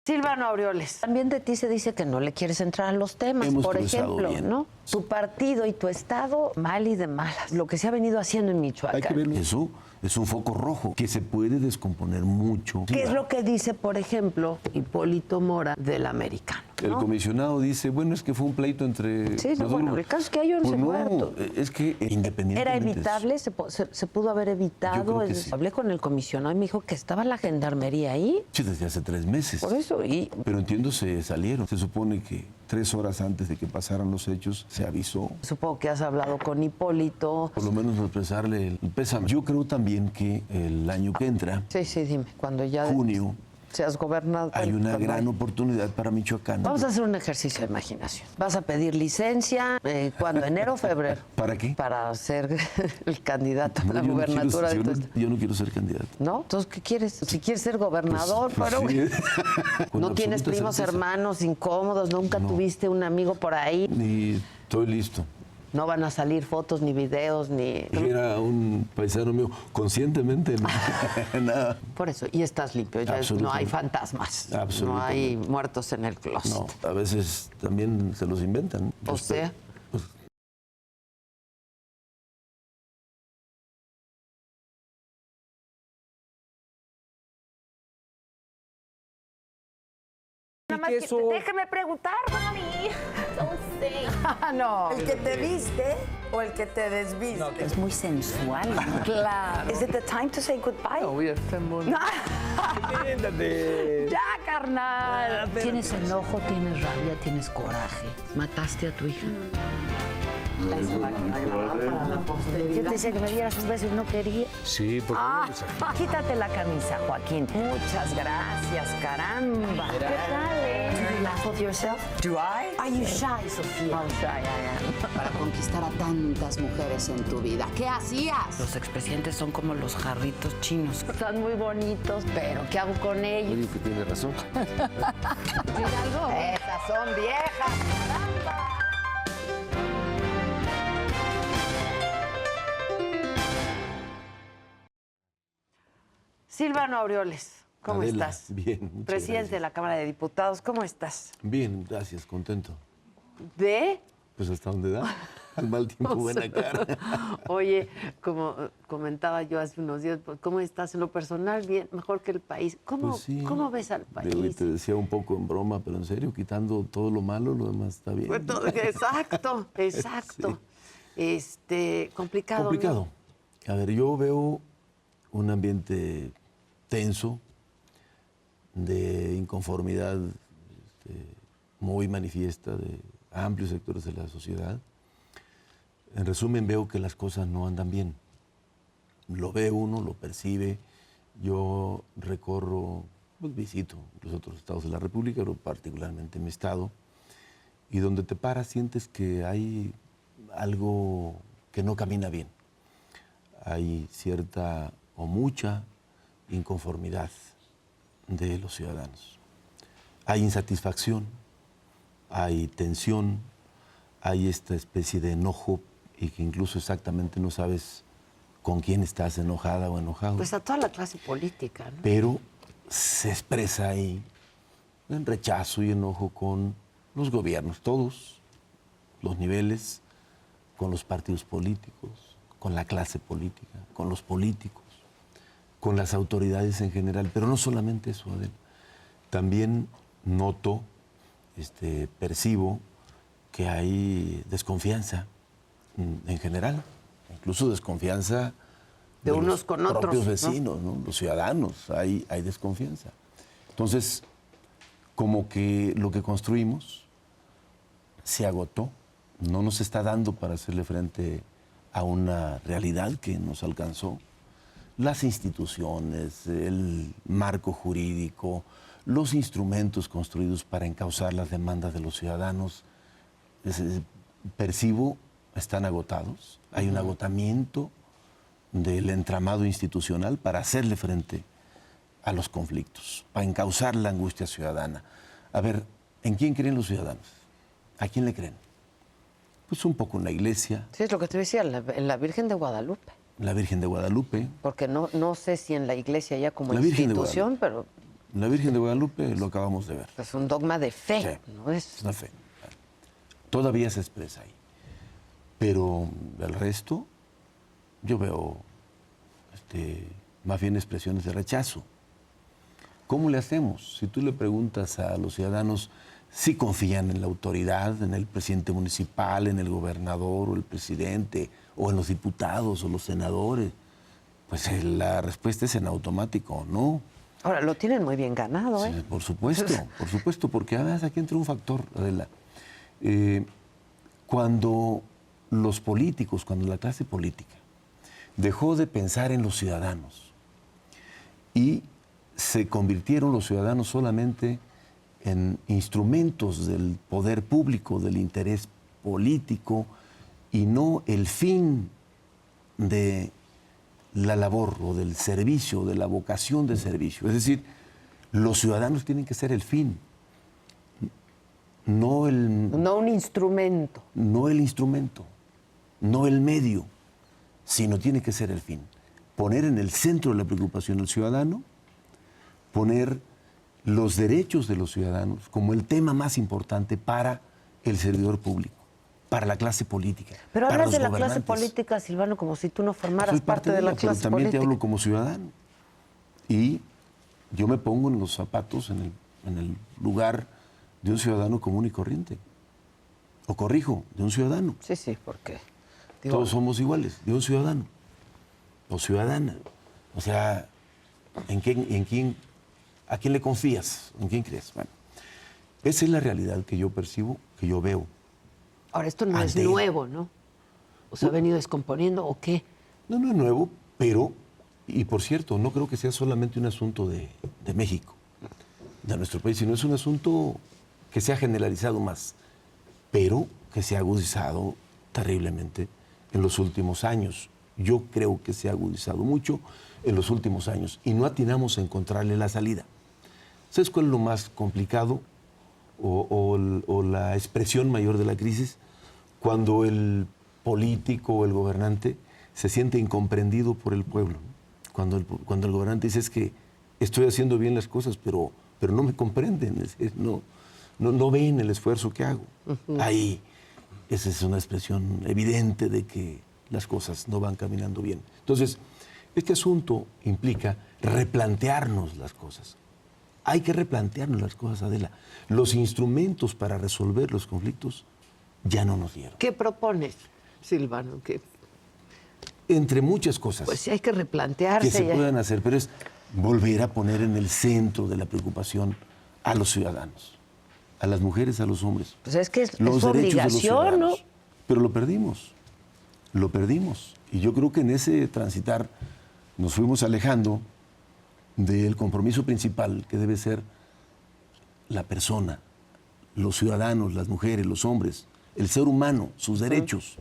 Silvano Aureoles, también de ti se dice que no le quieres entrar a los temas, por ejemplo, bien, ¿no? Tu partido y tu estado, mal y de malas. Lo que se ha venido haciendo en Michoacán. Hay que verlo. Eso es un foco rojo que se puede descomponer mucho. ¿Qué es lo que dice, por ejemplo, Hipólito Mora del Americano? ¿No? El comisionado dice, bueno, es que fue un pleito entre... Sí, no, bueno, el caso es que hay 11 muertos. Es que independientemente... ¿Era evitable? ¿Se pudo haber evitado? Yo creo que sí. Hablé con el comisionado y me dijo que estaba la gendarmería ahí. Sí, desde hace 3 meses. Por eso. Pero entiendo, se salieron. Se supone que 3 horas antes de que pasaran los hechos, se avisó. Supongo que has hablado con Hipólito. Por lo menos expresarle el pésame. Yo creo también que el año que entra... Sí, dime. Cuando ya... Junio... seas gobernador. Hay una gran oportunidad para Michoacán. Vamos a hacer un ejercicio de imaginación. ¿Vas a pedir licencia? ¿Cuándo? ¿Enero o febrero? ¿Para qué? Para ser el candidato a la gubernatura. Yo no quiero ser candidato. ¿No? Entonces, ¿qué quieres? Si quieres ser gobernador, pero... Sí. ¿No tienes primos, hermanos incómodos? ¿Nunca tuviste un amigo por ahí? Ni estoy listo. No van a salir fotos, ni videos, ni... Era un paisano mío, conscientemente, nada. Por eso, y estás limpio, ya no hay fantasmas, no hay muertos en el closet. No, a veces también se los inventan. O sea... Déjame preguntar, mami. Don't say. No. ¿El que te viste o el que te desviste? No, es muy sensual. Claro. Is it the time to say goodbye? No, ya estamos. Ya, carnal. Tienes enojo, tienes rabia, tienes coraje. Mataste a tu hija. Yo te decía que me dieras un beso y no quería. Sí, porque Quítate la camisa, Joaquín. Muchas gracias, caramba. ¿Qué tal, Do you laugh with yourself? Do I? Are you shy, Sofía? How shy I am. Para conquistar a tantas mujeres en tu vida. ¿Qué hacías? Los expresidentes son como los jarritos chinos. Están muy bonitos, pero ¿qué hago con ellos? oye, que tiene razón. Esas son viejas, caramba. Silvano Aureoles, ¿cómo Adela, estás? Bien, muchas Presidente gracias. de la Cámara de Diputados, ¿cómo estás? Bien, gracias, contento. ¿De? Pues hasta donde da. Al mal tiempo, buena cara. Oye, como comentaba yo hace unos días, pues, ¿cómo estás en lo personal? Bien, mejor que el país. ¿Cómo, Pues sí. ¿cómo ves al país? Te decía un poco en broma, pero en serio, quitando todo lo malo, lo demás está bien. Pues exacto, exacto. Complicado. Complicado. ¿no? A ver, yo veo un ambiente tenso, de inconformidad muy manifiesta de amplios sectores de la sociedad. En resumen, veo que las cosas no andan bien. Lo ve uno, lo percibe. Yo recorro, pues visito los otros estados de la República, pero particularmente mi estado, y donde te paras sientes que hay algo que no camina bien. Hay cierta o mucha inconformidad de los ciudadanos. Hay insatisfacción, hay tensión, hay esta especie de enojo y que incluso exactamente no sabes con quién estás enojada o enojado. Pues a toda la clase política, ¿no? Pero se expresa ahí en rechazo y enojo con los gobiernos, todos los niveles, con los partidos políticos, con la clase política, con los políticos, con las autoridades en general, pero no solamente eso, Adela. También noto, percibo que hay desconfianza en general, incluso desconfianza de unos los con otros, propios vecinos, ¿no? Los ciudadanos, hay desconfianza. Entonces, como que lo que construimos se agotó, no nos está dando para hacerle frente a una realidad que nos alcanzó. Las instituciones, el marco jurídico, los instrumentos construidos para encauzar las demandas de los ciudadanos, percibo, están agotados. Hay un agotamiento del entramado institucional para hacerle frente a los conflictos, para encauzar la angustia ciudadana. A ver, ¿en quién creen los ciudadanos? ¿A quién le creen? Pues un poco en la iglesia. Sí, es lo que te decía, en la Virgen de Guadalupe. La Virgen de Guadalupe. Porque no sé si en la iglesia ya como La Virgen de institución, pero La Virgen de Guadalupe lo acabamos de ver. Es un dogma de fe, Sí, ¿no? es una fe. Todavía se expresa ahí. Pero el resto, yo veo más bien expresiones de rechazo. ¿Cómo le hacemos? Si tú le preguntas a los ciudadanos si confían en la autoridad, en el presidente municipal, en el gobernador o el presidente, o en los diputados o los senadores, pues la respuesta es en automático, no. Ahora, lo tienen muy bien ganado, ¿eh? Sí, por supuesto, porque además aquí entra un factor, Adela. Cuando los políticos, cuando la clase política dejó de pensar en los ciudadanos y se convirtieron los ciudadanos solamente en instrumentos del poder público, del interés político, y no el fin de la labor o del servicio, de la vocación de servicio. Es decir, los ciudadanos tienen que ser el fin, no un instrumento. No el instrumento, no el medio, sino tiene que ser el fin. Poner en el centro de la preocupación al ciudadano, poner los derechos de los ciudadanos como el tema más importante para el servidor público, para la clase política. Pero para hablas de los la clase gobernantes. política, Silvano, como si tú no formaras Soy parte de la ella, clase pero también política. te hablo como ciudadano. Y yo me pongo en los zapatos, en el lugar de un ciudadano común y corriente. O corrijo, de un ciudadano. Sí, porque... Todos somos iguales, de un ciudadano o ciudadana. O sea, ¿a quién le confías? ¿En quién crees? Bueno, esa es la realidad que yo percibo, que yo veo. Ahora, esto no es nuevo, ¿no? ¿O se ha venido descomponiendo o qué? No es nuevo, pero, y por cierto, no creo que sea solamente un asunto de México, de nuestro país, sino es un asunto que se ha generalizado más, pero que se ha agudizado terriblemente en los últimos años. Yo creo que se ha agudizado mucho en los últimos años y no atinamos a encontrarle la salida. ¿Sabes cuál es lo más complicado o la expresión mayor de la crisis? Cuando el político o el gobernante se siente incomprendido por el pueblo. Cuando el gobernante dice es que estoy haciendo bien las cosas, pero no me comprenden, es decir, no ven el esfuerzo que hago. Ahí, esa es una expresión evidente de que las cosas no van caminando bien. Entonces, este asunto implica replantearnos las cosas. Hay que replantearnos las cosas, Adela. Los instrumentos para resolver los conflictos ya no nos dieron. ¿Qué propones, Silvano? Entre muchas cosas. Pues sí, hay que replantearse. Que se puedan hacer, pero es volver a poner en el centro de la preocupación a los ciudadanos, a las mujeres, a los hombres. Pues es que es los su derechos obligación, de los ¿no? Pero lo perdimos. Y yo creo que en ese transitar nos fuimos alejando del compromiso principal que debe ser la persona, los ciudadanos, las mujeres, los hombres, el ser humano, sus derechos.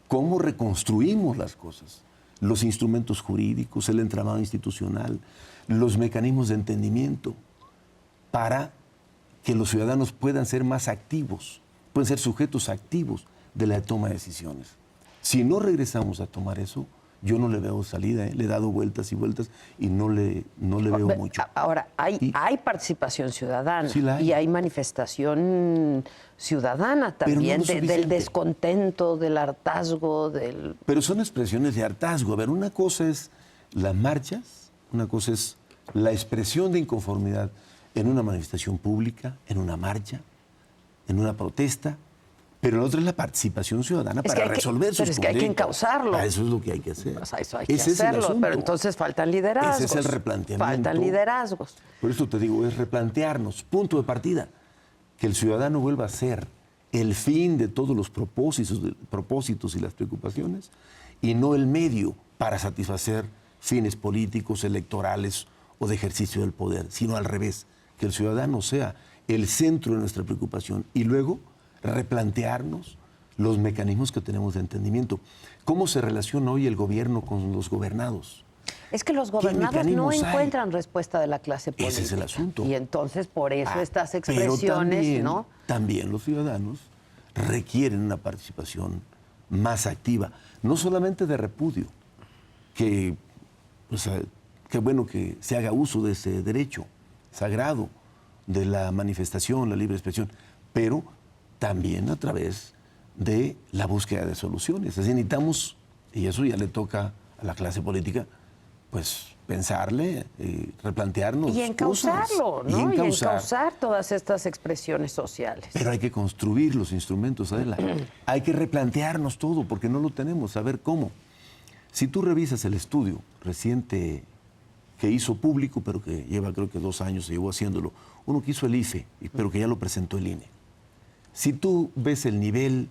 ¿Cómo reconstruimos las cosas? Los instrumentos jurídicos, el entramado institucional, los mecanismos de entendimiento para que los ciudadanos puedan ser más activos, pueden ser sujetos activos de la toma de decisiones. Si no regresamos a tomar eso, yo no le veo salida, le he dado vueltas y vueltas y no le veo mucho. Ahora, hay participación ciudadana Sí la hay. y hay manifestación ciudadana también no del suficiente. descontento, del hartazgo, Pero son expresiones de hartazgo. A ver, una cosa es las marchas, una cosa es la expresión de inconformidad en una manifestación pública, en una marcha, en una protesta, pero la otra es la participación ciudadana para resolver sus Pero es que hay que conflictos. encauzarlo. Eso es lo que hay que hacer. O sea, eso hay que Ese es el hacerlo, asunto. pero entonces faltan liderazgos. Ese es el replanteamiento. Faltan liderazgos. Por eso te digo, es replantearnos, punto de partida, que el ciudadano vuelva a ser el fin de todos los propósitos y las preocupaciones y no el medio para satisfacer fines políticos, electorales o de ejercicio del poder, sino al revés, que el ciudadano sea el centro de nuestra preocupación y luego replantearnos los mecanismos que tenemos de entendimiento. ¿Cómo se relaciona hoy el gobierno con los gobernados? Es que los gobernados no mecanismos hay? encuentran respuesta de la clase política. Ese es el asunto. Y entonces por eso estas Pero expresiones, ¿no? también los ciudadanos requieren una participación más activa, no solamente de repudio, que bueno que se haga uso de ese derecho, sagrado de la manifestación, la libre expresión, pero también a través de la búsqueda de soluciones. Así necesitamos, y eso ya le toca a la clase política, pues pensarle, replantearnos y encauzarlo, cosas, ¿no? Y encauzar todas estas expresiones sociales. Pero hay que construir los instrumentos, Adela. Hay que replantearnos todo, porque no lo tenemos, saber cómo. Si tú revisas el estudio reciente que hizo público, pero que lleva creo que 2 años, se llevó haciéndolo, uno que hizo el IFE, pero que ya lo presentó el INE. Si tú ves el nivel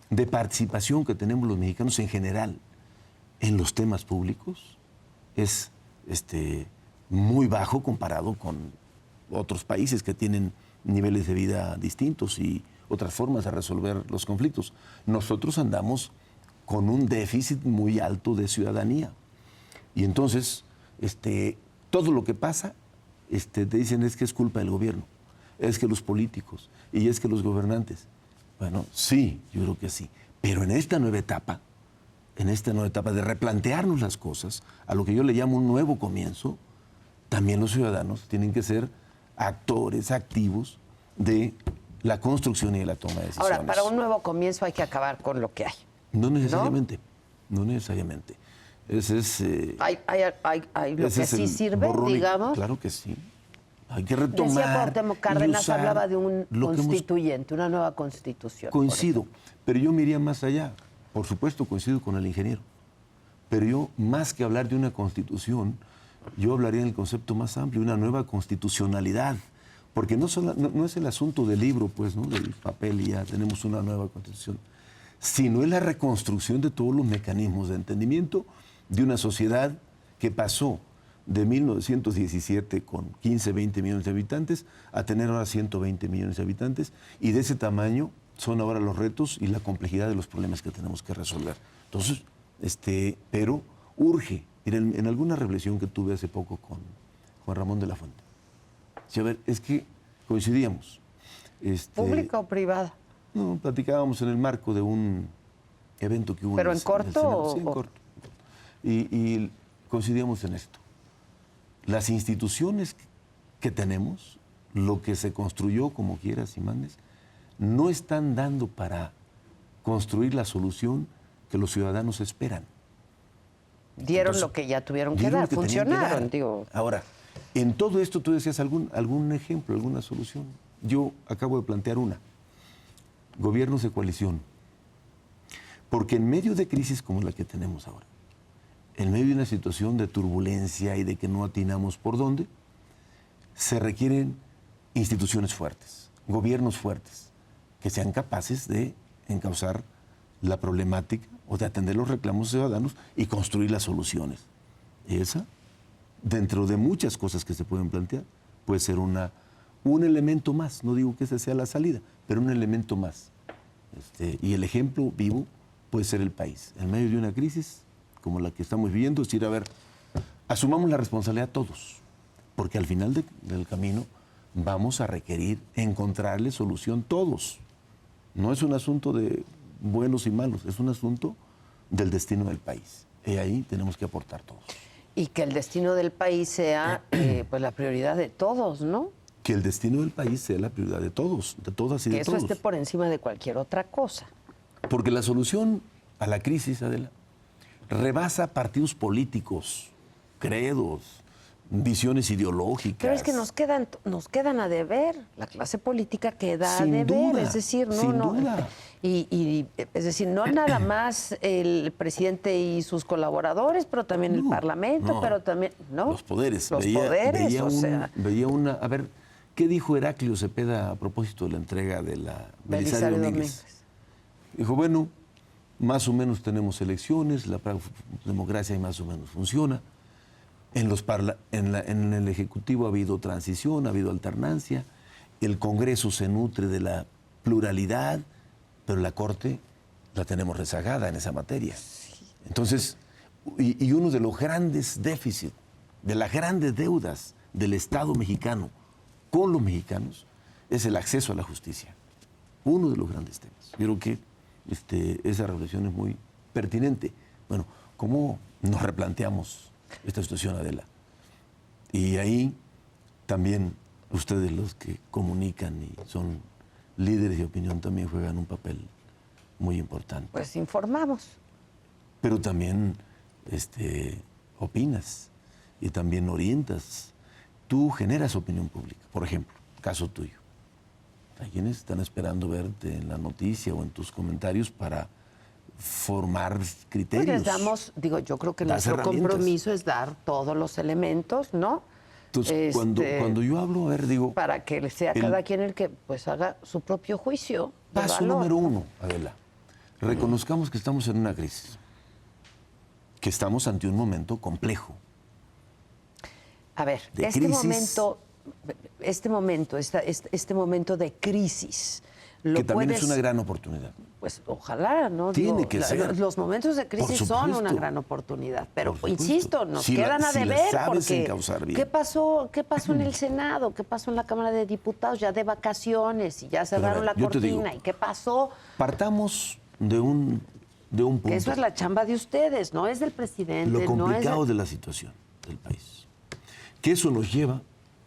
de participación que tenemos los mexicanos en general en los temas públicos, es muy bajo comparado con otros países que tienen niveles de vida distintos y otras formas de resolver los conflictos. Nosotros andamos con un déficit muy alto de ciudadanía. Y entonces, todo lo que pasa, te dicen es que es culpa del gobierno, es que los políticos y es que los gobernantes. Bueno, sí, yo creo que sí. Pero en esta nueva etapa de replantearnos las cosas, a lo que yo le llamo un nuevo comienzo, también los ciudadanos tienen que ser actores activos de la construcción y de la toma de decisiones. Ahora, para un nuevo comienzo hay que acabar con lo que hay. No necesariamente, no necesariamente. Ese es... hay lo que sí sirve, digamos. Claro que sí. Hay que retomar. Decía Cuauhtémoc Cárdenas, hablaba de un constituyente, una nueva constitución. Coincido, pero yo me iría más allá. Por supuesto, coincido con el ingeniero. Pero yo, más que hablar de una constitución, yo hablaría en el concepto más amplio, una nueva constitucionalidad. Porque no es el asunto del libro, pues, ¿no? Del papel y ya tenemos una nueva constitución, sino es la reconstrucción de todos los mecanismos de entendimiento de una sociedad que pasó de 1917 con 15, 20 millones de habitantes a tener ahora 120 millones de habitantes, y de ese tamaño son ahora los retos y la complejidad de los problemas que tenemos que resolver. Entonces, pero urge. Miren, en alguna reflexión que tuve hace poco con Juan Ramón de la Fuente, sí, a ver, es que coincidíamos. ¿Pública o privada? No, platicábamos en el marco de un evento que hubo. ¿Pero en corto? Sí, en corto. Y coincidíamos en esto. Las instituciones que tenemos, lo que se construyó, como quieras y mandes, no están dando para construir la solución que los ciudadanos esperan. Dieron entonces, lo que ya tuvieron que dar, funcionaron. Digo. Ahora, en todo esto tú decías algún ejemplo, alguna solución. Yo acabo de plantear una. Gobiernos de coalición. Porque en medio de crisis como la que tenemos ahora, en medio de una situación de turbulencia y de que no atinamos por dónde, se requieren instituciones fuertes, gobiernos fuertes, que sean capaces de encauzar la problemática o de atender los reclamos ciudadanos y construir las soluciones. Esa, dentro de muchas cosas que se pueden plantear, puede ser un elemento más. No digo que esa sea la salida, pero un elemento más. Y el ejemplo vivo puede ser el país. En medio de una crisis como la que estamos viviendo, es decir, a ver, asumamos la responsabilidad todos, porque al final del camino vamos a requerir encontrarle solución todos. No es un asunto de buenos y malos, es un asunto del destino del país. Y ahí tenemos que aportar todos. Y que el destino del país sea pues la prioridad de todos, ¿no? Que el destino del país sea la prioridad de todos, de todas y de todos. Que eso esté por encima de cualquier otra cosa. Porque la solución a la crisis, Adela, rebasa partidos políticos, credos, visiones ideológicas. Pero es que nos quedan a deber. La clase política queda a deber. Es decir, no. Y es decir, no nada más el presidente y sus colaboradores, pero también el Parlamento, pero también, ¿no? Los poderes. Los poderes, veía una. A ver, ¿qué dijo Heraclio Cepeda a propósito de la entrega de la Belisario Domínguez? Dijo, bueno, más o menos tenemos elecciones, la democracia más o menos funciona. En el Ejecutivo ha habido transición, ha habido alternancia, el Congreso se nutre de la pluralidad, pero la Corte la tenemos rezagada en esa materia. Entonces, y uno de los grandes déficits, de las grandes deudas del Estado mexicano con los mexicanos, es el acceso a la justicia. Uno de los grandes temas. Yo creo que esa reflexión es muy pertinente. Bueno, ¿cómo nos replanteamos esta situación, Adela? Y ahí también ustedes los que comunican y son líderes de opinión también juegan un papel muy importante. Pues informamos. Pero también opinas y también orientas. Tú generas opinión pública. Por ejemplo, caso tuyo. Hay quienes están esperando verte en la noticia o en tus comentarios para formar criterios. Pues les damos, yo creo que nuestro compromiso es dar todos los elementos, ¿no? Entonces, cuando yo hablo, digo... Para que sea cada quien el que pues haga su propio juicio. Paso número 1, Adela. Reconozcamos que estamos en una crisis. Que estamos ante un momento complejo. A ver, este momento de crisis... que también es una gran oportunidad. Pues ojalá, ¿no? Tiene que ser. Los momentos de crisis son una gran oportunidad. Pero insisto, nos quedan a deber porque ¿qué pasó en el Senado? ¿Qué pasó en la Cámara de Diputados? Ya de vacaciones y ya cerraron la cortina. ¿Y qué pasó? Partamos de un punto. Que eso es la chamba de ustedes, no es del presidente. Lo complicado de la situación del país. Que eso nos lleva,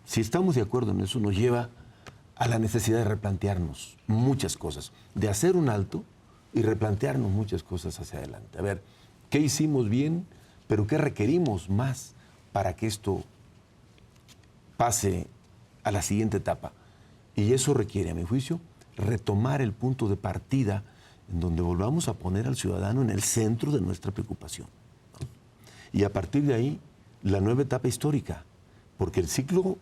si estamos de acuerdo en eso, nos lleva a la necesidad de replantearnos muchas cosas, de hacer un alto y replantearnos muchas cosas hacia adelante. A ver, ¿qué hicimos bien, pero qué requerimos más para que esto pase a la siguiente etapa? Y eso requiere, a mi juicio, retomar el punto de partida en donde volvamos a poner al ciudadano en el centro de nuestra preocupación, ¿no? Y a partir de ahí, la nueva etapa histórica, porque el ciclo,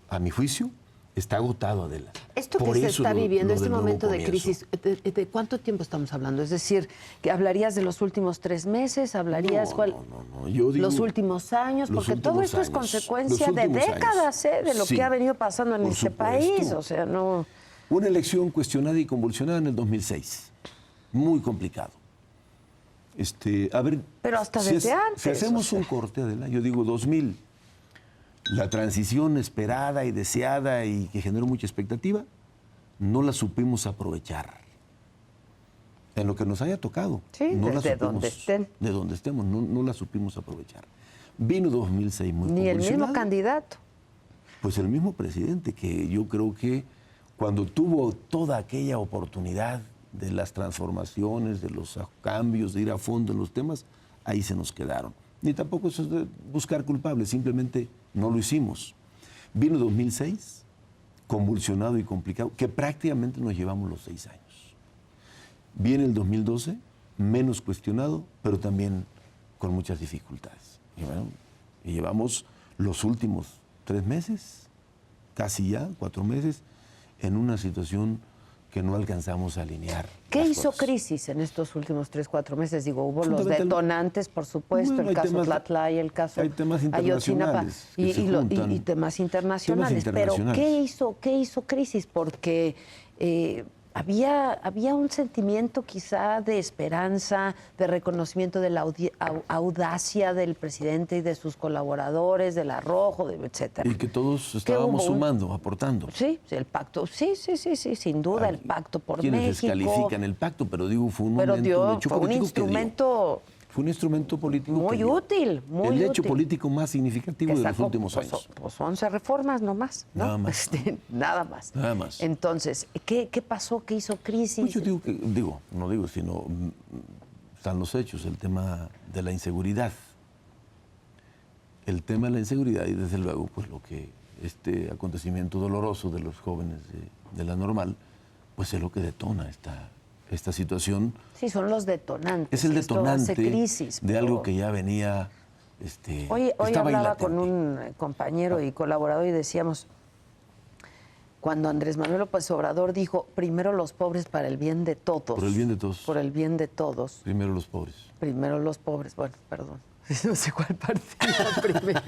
a mi juicio, está agotado, Adela. Esto que se está viviendo, este momento de crisis, ¿de cuánto tiempo estamos hablando? Es decir, ¿que hablarías de los últimos 3 meses? ¿Hablarías no. Yo digo, los últimos años? Porque todo esto es consecuencia de décadas, de lo que ha venido pasando en este país. O sea, no... Una elección cuestionada y convulsionada en el 2006. Muy complicado. A ver, pero hasta desde antes. Si hacemos un corte, Adela, yo digo 2000. La transición esperada y deseada y que generó mucha expectativa, no la supimos aprovechar. En lo que nos haya tocado. Sí, no desde donde estén. De donde estemos, no la supimos aprovechar. Vino 2006 muy Ni el mismo candidato. Pues el mismo presidente, que yo creo que cuando tuvo toda aquella oportunidad de las transformaciones, de los cambios, de ir a fondo en los temas, ahí se nos quedaron. Ni tampoco eso es de buscar culpables, simplemente no lo hicimos. Vino 2006, convulsionado y complicado, que prácticamente nos llevamos los 6 años. Viene el 2012, menos cuestionado, pero también con muchas dificultades. Y llevamos los últimos 3 meses, casi ya, 4 meses, en una situación que no alcanzamos a alinear. ¿Qué hizo crisis en estos últimos 3, 4 meses? Digo, hubo los detonantes, por supuesto, el caso Tlatlaya, el caso Ayotzinapa y temas internacionales. Pero ¿qué hizo crisis? Porque había un sentimiento quizá de esperanza, de reconocimiento de la audacia del presidente y de sus colaboradores, del arrojo, etcétera. Y que todos estábamos sumando, aportando. Sí, el pacto, sí, sin duda, el pacto por México. Quienes descalifican el pacto, pero digo, fue un instrumento fue un instrumento político muy útil, muy el hecho útil. Político más significativo de los últimos años. Pues 11 reformas nomás, ¿no? Nada más. Nada más. Nada más. Entonces, ¿qué pasó? ¿Qué hizo crisis? Pues yo sino están los hechos, el tema de la inseguridad. El tema de la inseguridad y desde luego, pues lo que este acontecimiento doloroso de los jóvenes de la Normal, pues es lo que detona esta situación. Sí, son los detonantes. Es el detonante crisis, de algo que ya venía... Hoy hablaba con un compañero y colaborador y decíamos, cuando Andrés Manuel López Obrador dijo, primero los pobres para el bien de todos. Por el bien de todos. Por el bien de todos. Primero los pobres. Primero los pobres. Bueno, perdón. No sé cuál partido primero,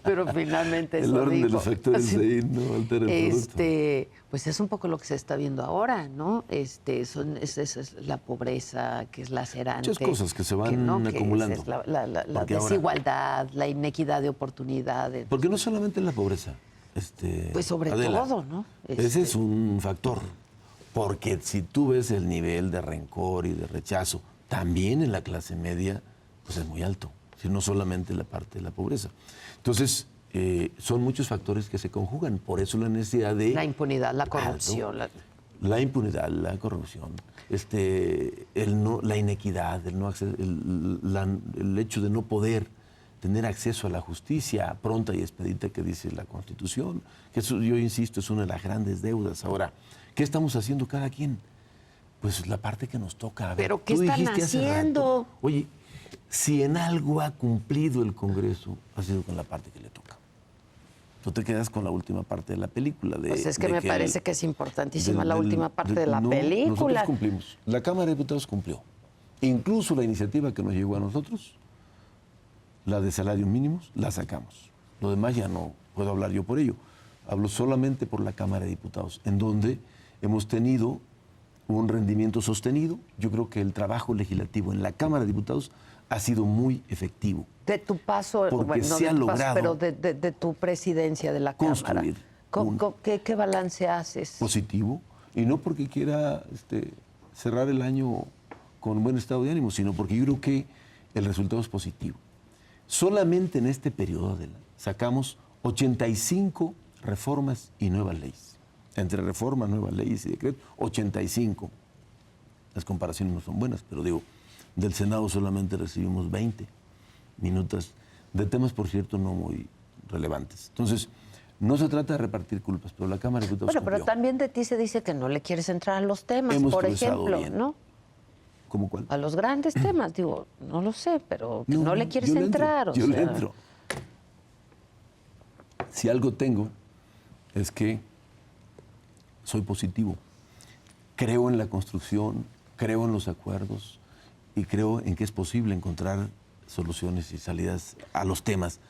pero finalmente eso el orden dijo. De los factores ahí no altera el producto. Pues es un poco lo que se está viendo ahora, ¿no? Es la pobreza, que es lacerante. Muchas cosas que se van acumulando. Es la desigualdad, la inequidad de oportunidades. Porque no solamente es la pobreza. Pues sobre todo, ¿no? Ese es un factor. Porque si tú ves el nivel de rencor y de rechazo, también en la clase media, pues es muy alto. Si no solamente la parte de la pobreza. Entonces, son muchos factores que se conjugan. Por eso la necesidad de... La impunidad, la corrupción. La impunidad, la corrupción, la inequidad, el hecho de no poder tener acceso a la justicia pronta y expedita que dice la Constitución, que eso, yo insisto, es una de las grandes deudas. Ahora, ¿qué estamos haciendo cada quien? Pues la parte que nos toca. A ver, ¿pero qué están haciendo? Oye, si en algo ha cumplido el Congreso, ha sido con la parte que le toca. Tú te quedas con la última parte de la película. Pues es que me parece que es importantísima la última parte de la película. Nosotros cumplimos. La Cámara de Diputados cumplió. Incluso la iniciativa que nos llegó a nosotros, la de salarios mínimos, la sacamos. Lo demás ya no puedo hablar yo por ello. Hablo solamente por la Cámara de Diputados, en donde hemos tenido un rendimiento sostenido. Yo creo que el trabajo legislativo en la Cámara de Diputados ha sido muy efectivo. De tu paso, porque se ha logrado, pero de tu presidencia de la Cámara. ¿Qué balance haces? Positivo, y no porque quiera cerrar el año con buen estado de ánimo, sino porque yo creo que el resultado es positivo. Solamente en este periodo sacamos 85 reformas y nuevas leyes. Entre reformas, nuevas leyes y decretos, 85. Las comparaciones no son buenas, pero digo, del Senado solamente recibimos 20 minutos de temas, por cierto, no muy relevantes. Entonces, no se trata de repartir culpas, pero la Cámara de Diputados Bueno, pero también de ti se dice que no le quieres entrar a los temas, por ejemplo, bien. ¿no? ¿Cómo cuál? A los grandes temas, digo, no lo sé, pero que no le quieres entrar. Yo le entro. Si algo tengo, es que soy positivo. Creo en la construcción, creo en los acuerdos y creo en que es posible encontrar soluciones y salidas a los temas.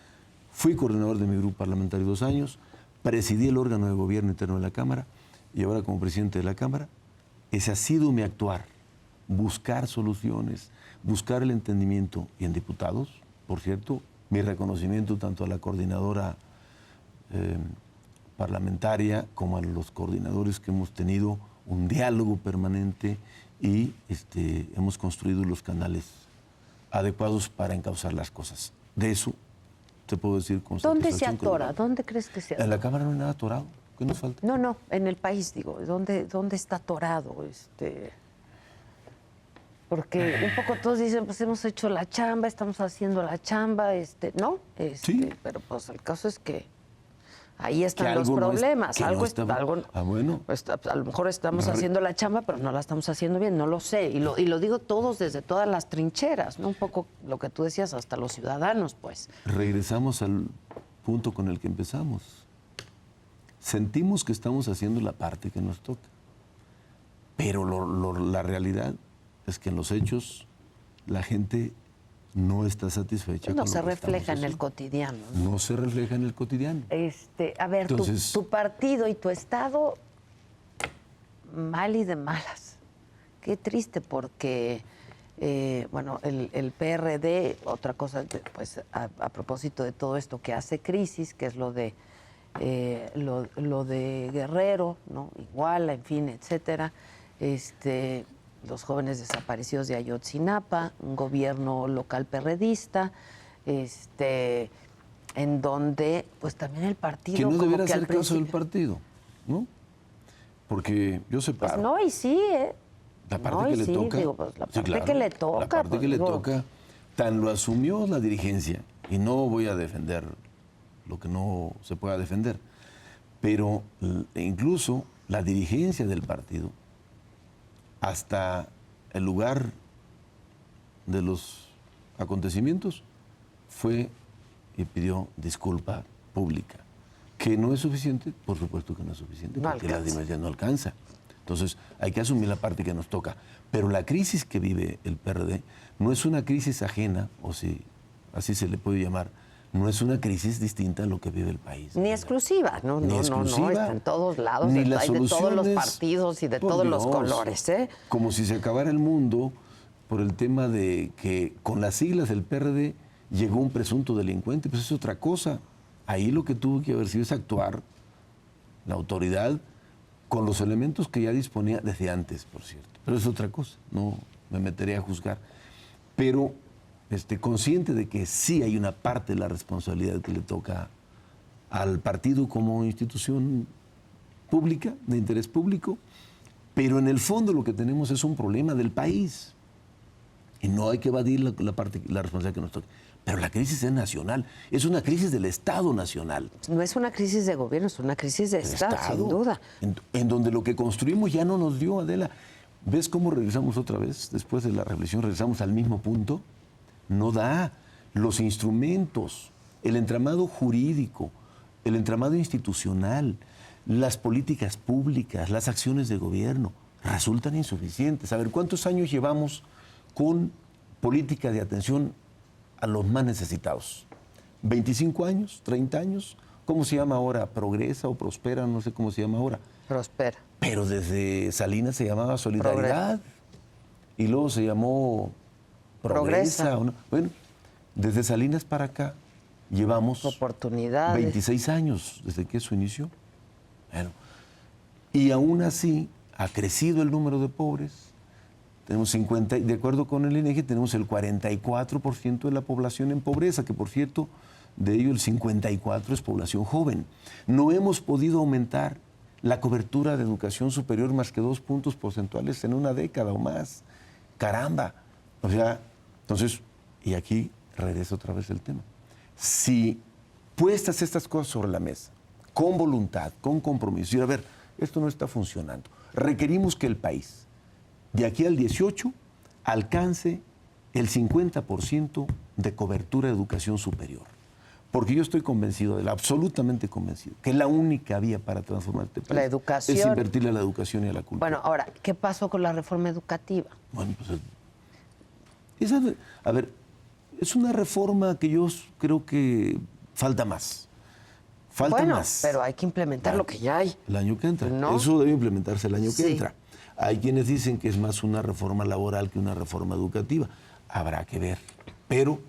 Fui coordinador de mi grupo parlamentario 2 años, presidí el órgano de gobierno interno de la Cámara y ahora como presidente de la Cámara, ese ha sido mi actuar. Buscar soluciones, buscar el entendimiento. Y en diputados, por cierto, mi reconocimiento tanto a la coordinadora parlamentaria como a los coordinadores que hemos tenido un diálogo permanente y hemos construido los canales adecuados para encauzar las cosas. De eso te puedo decir con ¿Dónde se satisfacción atora? ¿Dónde crees que se atora? En la Cámara no hay nada atorado. ¿Qué nos falta? No, en el país, digo. ¿Dónde está atorado? Porque un poco todos dicen, pues hemos hecho la chamba, estamos haciendo la chamba, ¿no? Sí. Pero pues el caso es que ahí están los problemas. Bueno. Pues, a lo mejor estamos haciendo la chamba, pero no la estamos haciendo bien, no lo sé. Y lo digo todos desde todas las trincheras, ¿no? Un poco lo que tú decías, hasta los ciudadanos, pues. Regresamos al punto con el que empezamos. Sentimos que estamos haciendo la parte que nos toca. Pero la realidad es que en los hechos la gente no está satisfecha. No se refleja en el cotidiano. No se refleja en el cotidiano. A ver, entonces, tu partido y tu estado, mal y de malas. Qué triste porque, el PRD, otra cosa, pues a propósito de todo esto que hace Crisis, que es lo de Guerrero, ¿no? Iguala, en fin, etcétera. Los jóvenes desaparecidos de Ayotzinapa, un gobierno local perredista, en donde pues también el partido... Que no debería que hacer caso del partido, ¿no? Porque yo separo. Pues no, y sí, La parte que le toca. Digo, pues, la parte que le toca. La parte que le toca, tan lo asumió la dirigencia, y no voy a defender lo que no se pueda defender, pero incluso la dirigencia del partido, hasta el lugar de los acontecimientos, fue y pidió disculpa pública. ¿Que no es suficiente? Por supuesto que no es suficiente, porque la dimensión no alcanza. Entonces, hay que asumir la parte que nos toca. Pero la crisis que vive el PRD no es una crisis ajena, o si así se le puede llamar, no es una crisis distinta a lo que vive el país. Ni exclusiva, no, está en todos lados, ni hay de todos los partidos y de todos los colores, ¿eh? Como si se acabara el mundo por el tema de que con las siglas del PRD llegó un presunto delincuente, pues es otra cosa. Ahí lo que tuvo que haber sido es actuar la autoridad con los elementos que ya disponía desde antes, por cierto. Pero es otra cosa, no me meteré a juzgar. Pero consciente de que sí hay una parte de la responsabilidad que le toca al partido como institución pública, de interés público, pero en el fondo lo que tenemos es un problema del país. Y no hay que evadir la responsabilidad que nos toca. Pero la crisis es nacional, es una crisis del Estado nacional. No es una crisis de gobierno, es una crisis de Estado, sin duda. En donde lo que construimos ya no nos dio, Adela. ¿Ves cómo regresamos otra vez? Después de la revolución regresamos al mismo punto. No da. Los instrumentos, el entramado jurídico, el entramado institucional, las políticas públicas, las acciones de gobierno, resultan insuficientes. A ver, ¿cuántos años llevamos con política de atención a los más necesitados? ¿25 años? ¿30 años? ¿Cómo se llama ahora? ¿Progresa o Prospera? No sé cómo se llama ahora. Prospera. Pero desde Salinas se llamaba Solidaridad y luego se llamó Progresa. ¿No? Bueno, desde Salinas para acá llevamos oportunidades. 26 años desde que su inicio. Bueno, y aún así ha crecido el número de pobres. Tenemos 50, de acuerdo con el INEGI, tenemos el 44% de la población en pobreza, que por cierto, de ello el 54% es población joven. No hemos podido aumentar la cobertura de educación superior más que 2 puntos porcentuales en una década o más. ¡Caramba! O sea, entonces, y aquí regresa otra vez el tema. Si puestas estas cosas sobre la mesa, con voluntad, con compromiso, y a ver, esto no está funcionando, requerimos que el país de aquí al 18 alcance el 50% de cobertura de educación superior. Porque yo estoy convencido, absolutamente convencido, que la única vía para transformar este país la educación, es invertirle a la educación y a la cultura. Bueno, ahora, ¿qué pasó con la reforma educativa? Bueno, pues, a ver, es una reforma que yo creo que falta más. Falta más. Pero hay que implementar lo que ya hay. El año que entra. ¿No? Eso debe implementarse el año que Sí. entra. Hay quienes dicen que es más una reforma laboral que una reforma educativa. Habrá que ver. Pero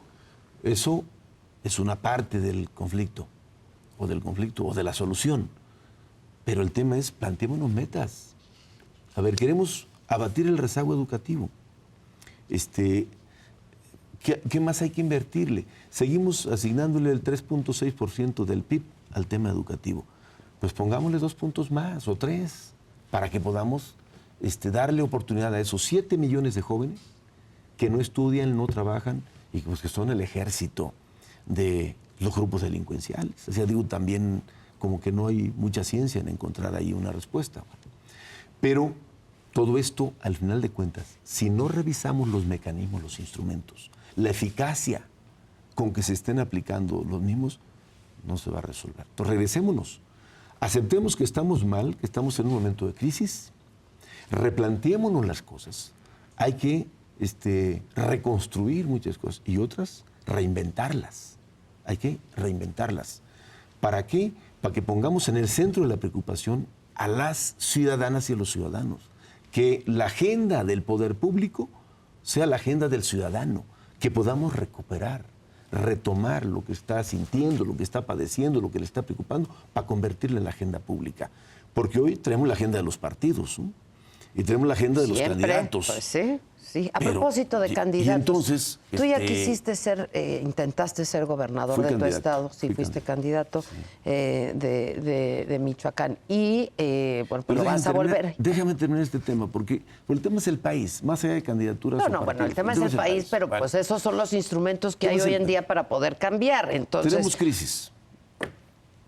eso es una parte del conflicto, o de la solución. Pero el tema es, planteémonos metas. A ver, queremos abatir el rezago educativo. ¿Qué más hay que invertirle? Seguimos asignándole el 3.6% del PIB al tema educativo. Pues pongámosle 2 puntos más o 3 para que podamos darle oportunidad a esos 7 millones de jóvenes que no estudian, no trabajan y pues, que son el ejército de los grupos delincuenciales. O sea, digo, también como que no hay mucha ciencia en encontrar ahí una respuesta. Pero todo esto, al final de cuentas, si no revisamos los mecanismos, los instrumentos, la eficacia con que se estén aplicando los mismos, no se va a resolver. Entonces, regresémonos. Aceptemos que estamos mal, que estamos en un momento de crisis, replanteémonos las cosas. Hay que reconstruir muchas cosas y otras reinventarlas. Hay que reinventarlas. ¿Para qué? Para que pongamos en el centro de la preocupación a las ciudadanas y a los ciudadanos. Que la agenda del poder público sea la agenda del ciudadano. Que podamos recuperar, retomar lo que está sintiendo, lo que está padeciendo, lo que le está preocupando, para convertirla en la agenda pública. Porque hoy tenemos la agenda de los partidos, ¿no? Y tenemos la agenda de los candidatos. Pues sí, sí. A propósito de candidatos, y entonces, tú ya quisiste ser, intentaste ser gobernador de tu estado, sí, fuiste candidato de Michoacán. Y, bueno, pues lo vas a volver. Déjame terminar este tema, porque el tema es el país, más allá de candidaturas. No, bueno, el tema es el país, pero pues esos son los instrumentos que hay hoy en día para poder cambiar. Entonces, tenemos crisis.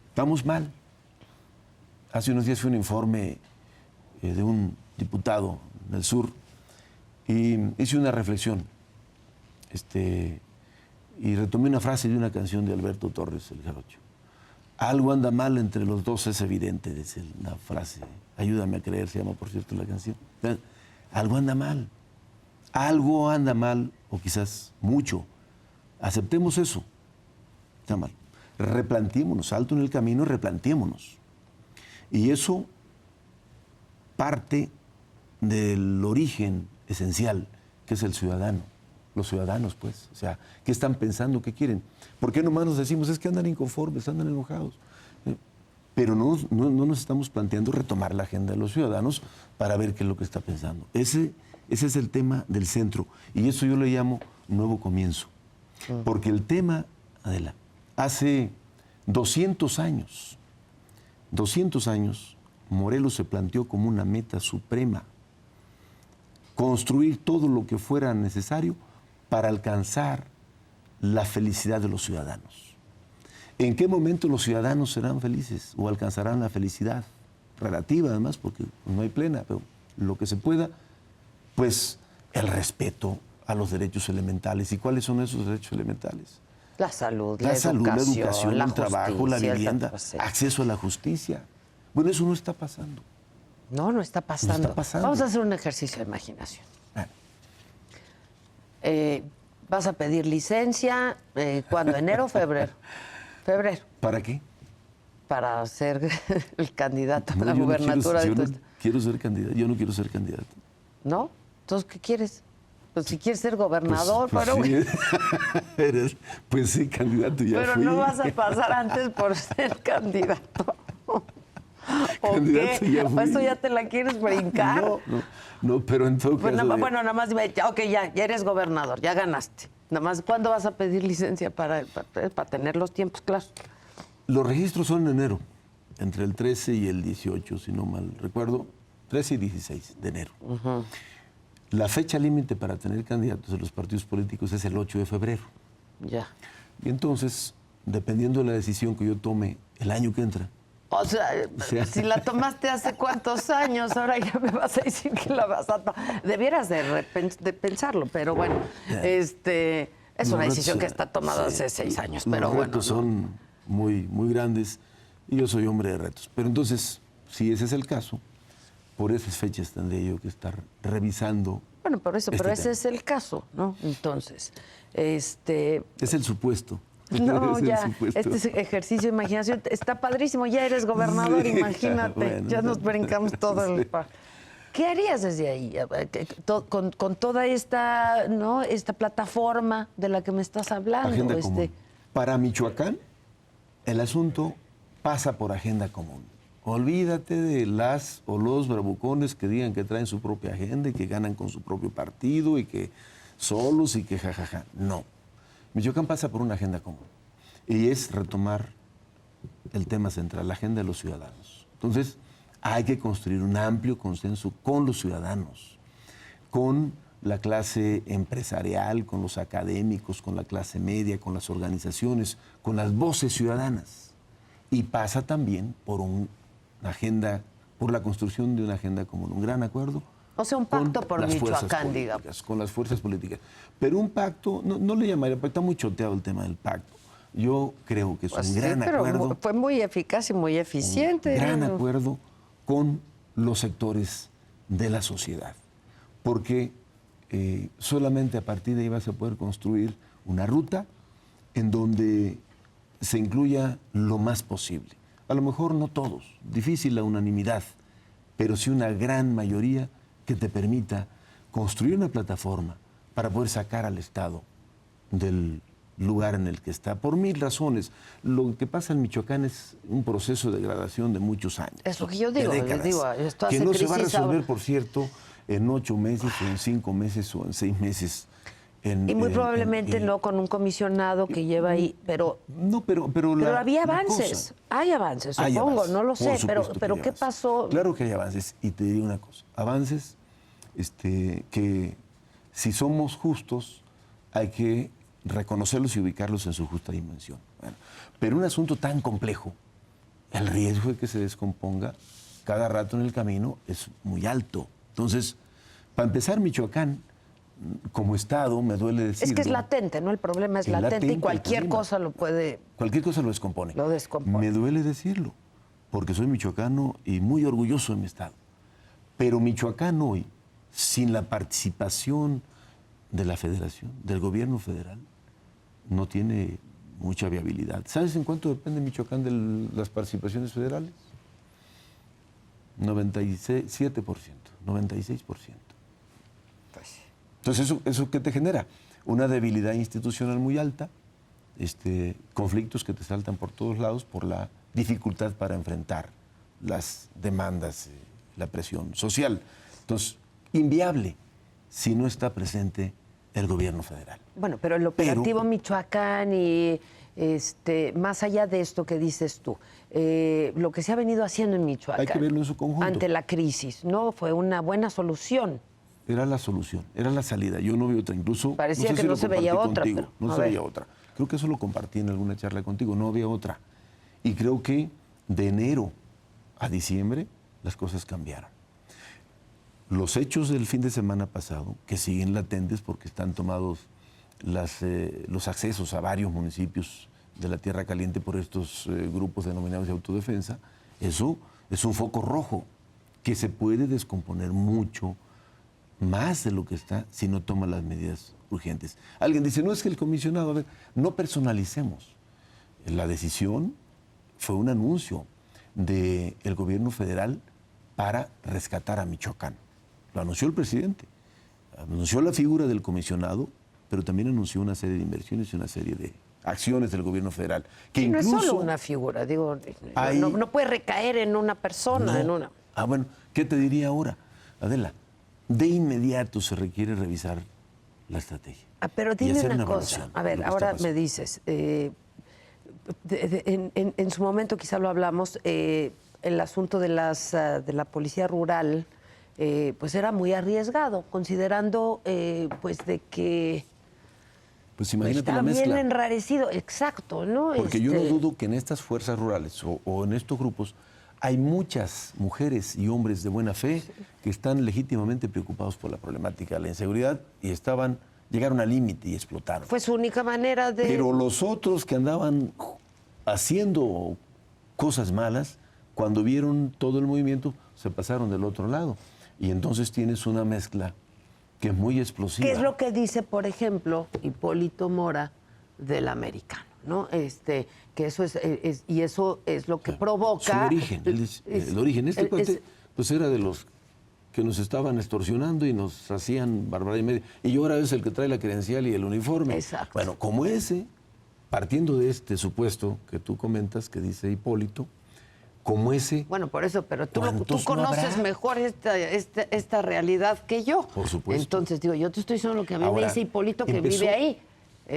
Estamos mal. Hace unos días fue un informe de un diputado del sur y hice una reflexión y retomé una frase de una canción de Alberto Torres, el Jarocho. Algo anda mal entre los dos, es evidente, dice la frase. Ayúdame a creer, se llama, por cierto, la canción. Algo anda mal. Algo anda mal, o quizás mucho. Aceptemos eso. Está mal. Replanteémonos, alto en el camino, replanteémonos. Y eso parte del origen esencial, que es el ciudadano. Los ciudadanos, pues. O sea, ¿qué están pensando? ¿Qué quieren? ¿Por qué nomás nos decimos, es que andan inconformes, andan enojados? Pero no nos estamos planteando retomar la agenda de los ciudadanos para ver qué es lo que está pensando. Ese es el tema del centro. Y eso yo le llamo nuevo comienzo. Porque el tema, Adela, hace 200 años, Morelos se planteó como una meta suprema, construir todo lo que fuera necesario para alcanzar la felicidad de los ciudadanos. ¿En qué momento los ciudadanos serán felices o alcanzarán la felicidad? Relativa además, porque no hay plena, pero lo que se pueda, pues el respeto a los derechos elementales. ¿Y cuáles son esos derechos elementales? La salud, la educación, la el trabajo, la vivienda, sí. acceso a la justicia. Bueno, eso no está pasando. No está pasando. No está pasando. Vamos a hacer un ejercicio de imaginación. ¿Vas a pedir licencia cuándo? ¿Enero o febrero? Febrero. ¿Para qué? Para ser el candidato a la yo no gubernatura quiero, de yo no quiero ser candidato. Yo no quiero ser candidato. ¿No? Entonces, ¿qué quieres? Pues si quieres ser gobernador, pues pero... Sí, pues sí, candidato ya pero fui. no vas a pasar antes por ser candidato. ¿O Candidato qué? ya fui. ¿Eso ya te la quieres brincar? No, pero en todo caso... Bueno, nada más dime, ya eres gobernador, ya ganaste. Nada más, ¿cuándo vas a pedir licencia para tener los tiempos claros? Los registros son en enero, entre el 13 y el 18, si no mal recuerdo, 13 y 16 de enero. Uh-huh. La fecha límite para tener candidatos de los partidos políticos es el 8 de febrero. Ya. Y entonces, dependiendo de la decisión que yo tome el año que entra... O sea, si la tomaste hace cuántos años, ahora ya me vas a decir que la vas a tomar. Debieras de pensarlo, pero bueno, es una decisión que está tomada hace 6 años, pero los retos son muy, muy grandes y yo soy hombre de retos. Pero entonces, si ese es el caso, por esas fechas tendré yo que estar revisando. Bueno, pero ese es el caso, ¿no? Entonces, es el supuesto. No, ya, este ejercicio de imaginación está padrísimo, ya eres gobernador, sí, imagínate, bueno, ya nos brincamos todo el... ¿Qué harías desde ahí? Con toda esta, ¿no?, esta plataforma de la que me estás hablando. Agenda común. Para Michoacán, el asunto pasa por agenda común. Olvídate de las o los bravucones que digan que traen su propia agenda y que ganan con su propio partido y que solos y que jajaja. No. Michoacán pasa por una agenda común y es retomar el tema central, la agenda de los ciudadanos. Entonces, hay que construir un amplio consenso con los ciudadanos, con la clase empresarial, con los académicos, con la clase media, con las organizaciones, con las voces ciudadanas. Y pasa también por una agenda, por la construcción de una agenda común, un gran acuerdo. O sea, un pacto por Michoacán, digamos. Con las fuerzas políticas. Pero un pacto, no le llamaría, porque está muy choteado el tema del pacto. Yo creo que es un gran acuerdo. Fue muy eficaz y muy eficiente. Un gran acuerdo con los sectores de la sociedad. Porque solamente a partir de ahí vas a poder construir una ruta en donde se incluya lo más posible. A lo mejor no todos, difícil la unanimidad, pero sí una gran mayoría que te permita construir una plataforma para poder sacar al Estado del lugar en el que está, por 1000 razones. Lo que pasa en Michoacán es un proceso de degradación de muchos años. Es lo que yo digo, esto hace que no se va a resolver, por cierto, en 8 meses, o en 5 meses, o en 6 meses. Y muy probablemente no con un comisionado que lleva ahí, pero... No, pero había avances. Hay avances, supongo, no lo sé, pero ¿qué pasó? Claro que hay avances, y te digo una cosa, avances que si somos justos hay que reconocerlos y ubicarlos en su justa dimensión. Bueno, pero un asunto tan complejo, el riesgo de que se descomponga cada rato en el camino es muy alto. Entonces, para empezar, Michoacán, como Estado, me duele decirlo... Es que es latente, ¿no? El problema es latente y cualquier cosa lo puede... Cualquier cosa lo descompone. Lo descompone. Me duele decirlo, porque soy michoacano y muy orgulloso de mi Estado. Pero Michoacán hoy, sin la participación de la Federación, del gobierno federal, no tiene mucha viabilidad. ¿Sabes en cuánto depende Michoacán de las participaciones federales? 97%, 96%. Entonces, ¿eso qué te genera? Una debilidad institucional muy alta, conflictos que te saltan por todos lados por la dificultad para enfrentar las demandas, la presión social. Entonces, inviable si no está presente el gobierno federal. Bueno, pero el operativo Michoacán y más allá de esto que dices tú, lo que se ha venido haciendo en Michoacán. Hay que verlo en su conjunto. Ante la crisis, ¿no? Fue una buena solución. Era la solución, era la salida. Yo no veo otra, incluso... Parecía que no se veía otra. Contigo, no se veía otra. Creo que eso lo compartí en alguna charla contigo, no había otra. Y creo que de enero a diciembre las cosas cambiaron. Los hechos del fin de semana pasado, que siguen latentes porque están tomados los accesos a varios municipios de la Tierra Caliente por estos grupos denominados de autodefensa, eso es un foco rojo que se puede descomponer mucho más de lo que está si no toma las medidas urgentes. Alguien dice, no es que el comisionado, a ver, no personalicemos. La decisión fue un anuncio del gobierno federal para rescatar a Michoacán. Lo anunció el presidente, anunció la figura del comisionado, pero también anunció una serie de inversiones y una serie de acciones del gobierno federal. Que no incluso es solo una figura, digo, no puede recaer en una persona, no. Bueno, ¿qué te diría ahora, Adela? De inmediato se requiere revisar la estrategia. Pero dime una cosa, a ver, ahora me dices, en su momento quizá lo hablamos, el asunto de la policía rural, pues era muy arriesgado, considerando pues de que pues imagínate la mezcla. Está bien mezcla. enrarecido, exacto, ¿no? Porque yo no dudo que en estas fuerzas rurales o en estos grupos hay muchas mujeres y hombres de buena fe que están legítimamente preocupados por la problemática de la inseguridad y llegaron al límite y explotaron. Fue su única manera de... Pero los otros que andaban haciendo cosas malas, cuando vieron todo el movimiento, se pasaron del otro lado. Y entonces tienes una mezcla que es muy explosiva. ¿Qué es lo que dice, por ejemplo, Hipólito Mora del Americano? ¿No? Que eso y eso es lo que provoca... Su origen, el origen. Este cuate, pues era de los que nos estaban extorsionando y nos hacían barbaridad y media. Y ahora es el que trae la credencial y el uniforme. Exacto. Bueno, como ese, partiendo de este supuesto que tú comentas, que dice Hipólito, como ese... Bueno, por eso, pero tú conoces no mejor esta realidad que yo. Por supuesto. Entonces, digo, yo te estoy diciendo lo que a mí me dice Hipólito, que empezó, vive ahí.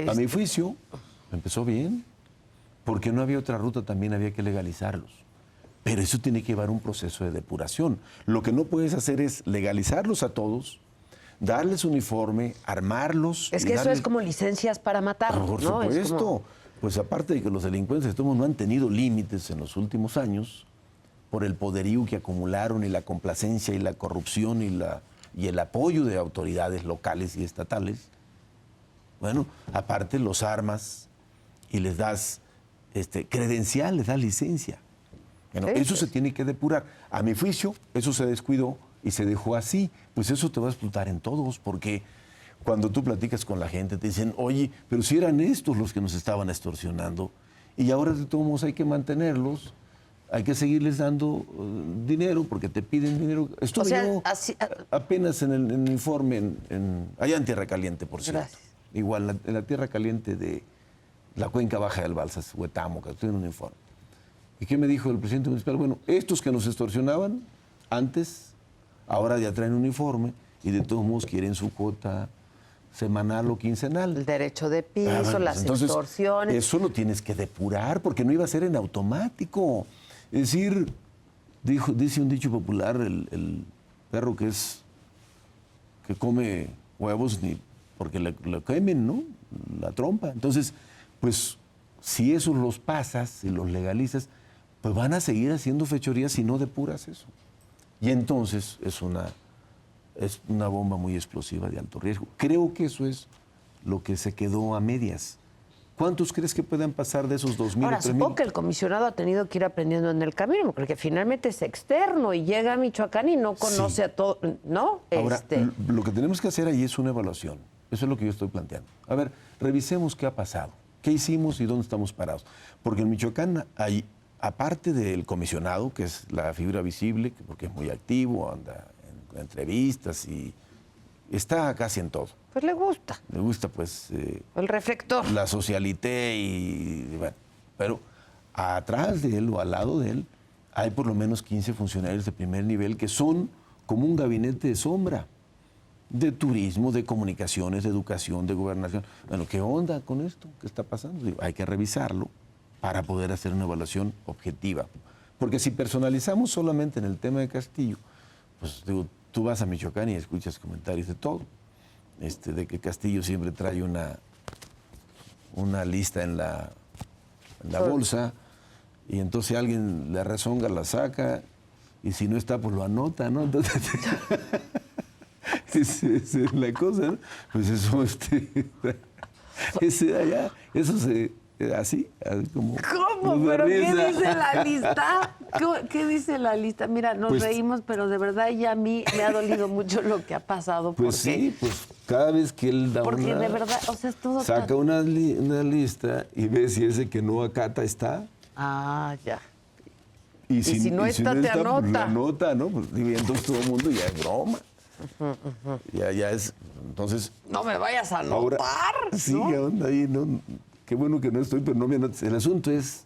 A mi juicio, empezó bien, porque no había otra ruta, también había que legalizarlos. Pero eso tiene que llevar un proceso de depuración. Lo que no puedes hacer es legalizarlos a todos, darles uniforme, armarlos. Es que eso es como licencias para matar, por ¿no? supuesto. Como... Pues aparte de que los delincuentes no han tenido límites en los últimos años, por el poderío que acumularon y la complacencia y la corrupción y el apoyo de autoridades locales y estatales, bueno, aparte los armas y les das credencial, les das licencia. Bueno, eso se tiene que depurar. A mi juicio, eso se descuidó y se dejó así. Pues eso te va a explotar en todos, porque cuando tú platicas con la gente te dicen, oye, pero si eran estos los que nos estaban extorsionando y ahora de todos modos hay que mantenerlos, hay que seguirles dando dinero porque te piden dinero. Estuve yo apenas en el informe allá en Tierra Caliente, por cierto. Gracias. Igual en la Tierra Caliente de la cuenca baja del Balsas, Huetamo, que estoy en un informe. ¿Y qué me dijo el presidente municipal? Bueno, estos que nos extorsionaban antes, ahora ya traen uniforme y de todos modos quieren su cuota semanal o quincenal. El derecho de piso, las entonces, extorsiones. Eso lo tienes que depurar porque no iba a ser en automático. Es decir, dice un dicho popular, el perro que come huevos ni porque le quemen, ¿no? La trompa. Entonces, pues, si esos los pasas y los legalizas, pues van a seguir haciendo fechorías si no depuras eso. Y entonces es una bomba muy explosiva de alto riesgo. Creo que eso es lo que se quedó a medias. ¿Cuántos crees que puedan pasar de esos 2,000 Ahora, o 3,000? supongo que el comisionado ha tenido que ir aprendiendo en el camino, porque finalmente es externo y llega a Michoacán y no conoce a todo, ¿no? Ahora, lo que tenemos que hacer ahí es una evaluación. Eso es lo que yo estoy planteando. A ver, revisemos qué ha pasado, qué hicimos y dónde estamos parados. Porque en Michoacán hay, aparte del comisionado, que es la figura visible, porque es muy activo, anda en entrevistas y está casi en todo. Pues le gusta. Le gusta, pues... el reflector. La socialité y bueno, pero atrás de él o al lado de él hay por lo menos 15 funcionarios de primer nivel que son como un gabinete de sombra. de turismo, de comunicaciones, de educación, de gobernación. Bueno, ¿qué onda con esto? ¿Qué está pasando? Digo, hay que revisarlo para poder hacer una evaluación objetiva. Porque si personalizamos solamente en el tema de Castillo, pues digo, tú vas a Michoacán y escuchas comentarios de todo. De que Castillo siempre trae una lista en la bolsa y entonces alguien le rezonga, la saca y si no está, pues lo anota, ¿no? Entonces, esa es la cosa, ¿no? Pues eso, eso se... Así como... ¿Cómo? ¿Pero qué dice la lista? ¿Qué dice la lista? Mira, nos reímos, pero de verdad ya a mí me ha dolido mucho lo que ha pasado. Pues sí, pues cada vez que él da porque de verdad, o sea, es todo saca una lista y ve si ese que no acata está. Ah, ya. Y si no está, te anota. Pues, la anota, ¿no? Pues, y entonces todo el mundo ya es broma. Ya es... Entonces... No me vayas a anotar, ahora, sí, ¿no? ¿qué onda ahí? No, qué bueno que no estoy, pero no me anotes. El asunto es